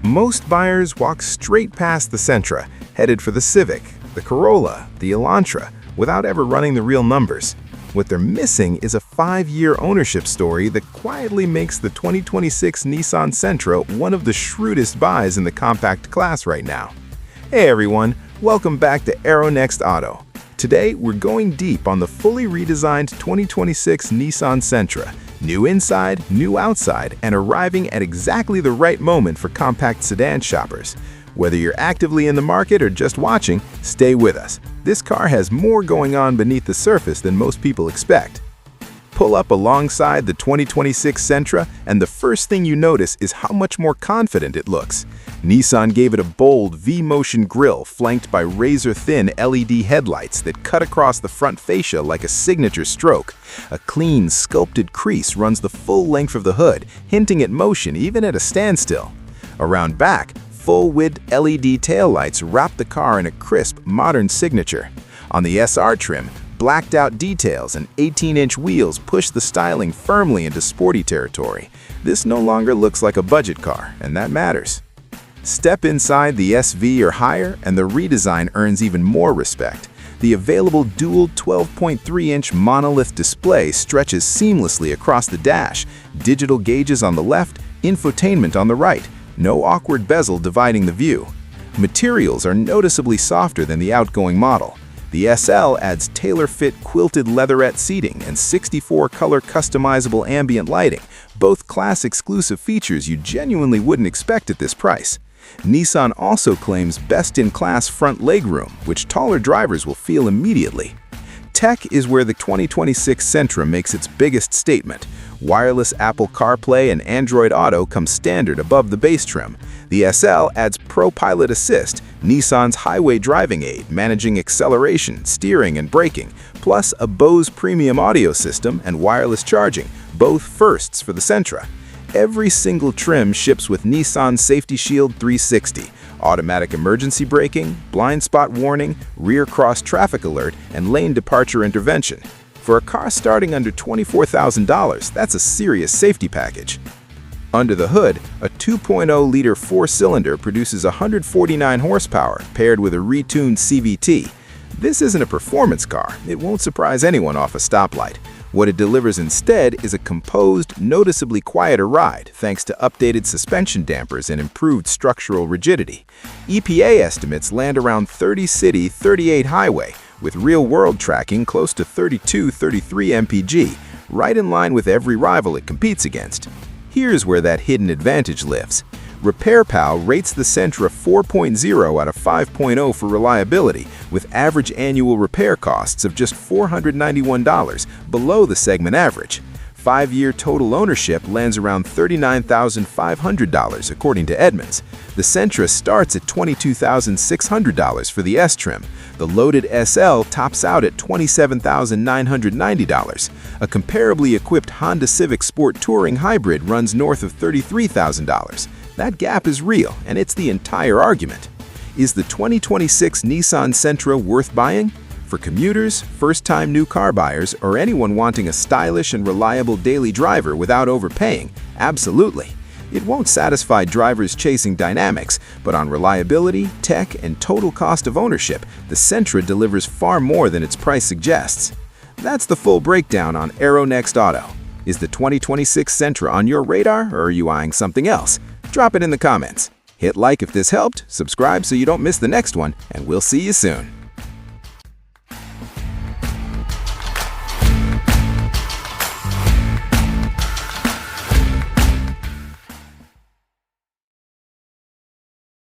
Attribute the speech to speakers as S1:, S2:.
S1: Most buyers walk straight past the Sentra, headed for the Civic, the Corolla, the Elantra, without ever running the real numbers. What they're missing is a 5-year ownership story that quietly makes the 2026 Nissan Sentra one of the shrewdest buys in the compact class right now. Hey everyone, welcome back to AeroNext Auto. Today, we're going deep on the fully redesigned 2026 Nissan Sentra. New inside, new outside, and arriving at exactly the right moment for compact sedan shoppers. Whether you're actively in the market or just watching, stay with us. This car has more going on beneath the surface than most people expect. Pull up alongside the 2026 Sentra, and the first thing you notice is how much more confident it looks. Nissan gave it a bold V-motion grille flanked by razor-thin LED headlights that cut across the front fascia like a signature stroke. A clean, sculpted crease runs the full length of the hood, hinting at motion even at a standstill. Around back, full-width LED taillights wrap the car in a crisp, modern signature. On the SR trim, blacked-out details and 18-inch wheels push the styling firmly into sporty territory. This no longer looks like a budget car, and that matters. Step inside the SV or higher, and the redesign earns even more respect. The available dual 12.3-inch monolith display stretches seamlessly across the dash, digital gauges on the left, infotainment on the right, no awkward bezel dividing the view. Materials are noticeably softer than the outgoing model. The SL adds tailor-fit quilted leatherette seating and 64-color customizable ambient lighting, both class-exclusive features you genuinely wouldn't expect at this price. Nissan also claims best-in-class front legroom, which taller drivers will feel immediately. Tech is where the 2026 Sentra makes its biggest statement. Wireless Apple CarPlay and Android Auto come standard above the base trim. The SL adds Pro Pilot Assist, Nissan's highway driving aid managing acceleration, steering, and braking, plus a Bose premium audio system and wireless charging, both firsts for the Sentra. Every single trim ships with Nissan Safety Shield 360, automatic emergency braking, blind spot warning, rear cross traffic alert, and lane departure intervention. For a car starting under $24,000, that's a serious safety package. Under the hood, a 2.0-liter four-cylinder produces 149 horsepower paired with a retuned CVT. This isn't a performance car. It won't surprise anyone off a stoplight. What it delivers instead is a composed, noticeably quieter ride thanks to updated suspension dampers and improved structural rigidity. EPA estimates land around 30 city, 38 highway, with real-world tracking close to 32-33 mpg, right in line with every rival it competes against. Here's where that hidden advantage lives. RepairPal rates the Sentra 4.0 out of 5.0 for reliability, with average annual repair costs of just $491, below the segment average. 5-year total ownership lands around $39,500 according to Edmunds. The Sentra starts at $22,600 for the S-trim. The loaded SL tops out at $27,990. A comparably equipped Honda Civic Sport Touring Hybrid runs north of $33,000. That gap is real, and it's the entire argument. Is the 2026 Nissan Sentra worth buying? For commuters, first-time new car buyers, or anyone wanting a stylish and reliable daily driver without overpaying, absolutely. It won't satisfy drivers chasing dynamics, but on reliability, tech, and total cost of ownership, the Sentra delivers far more than its price suggests. That's the full breakdown on AeroNext Auto. Is the 2026 Sentra on your radar, or are you eyeing something else? Drop it in the comments. Hit like if this helped, subscribe so you don't miss the next one, and we'll see you soon.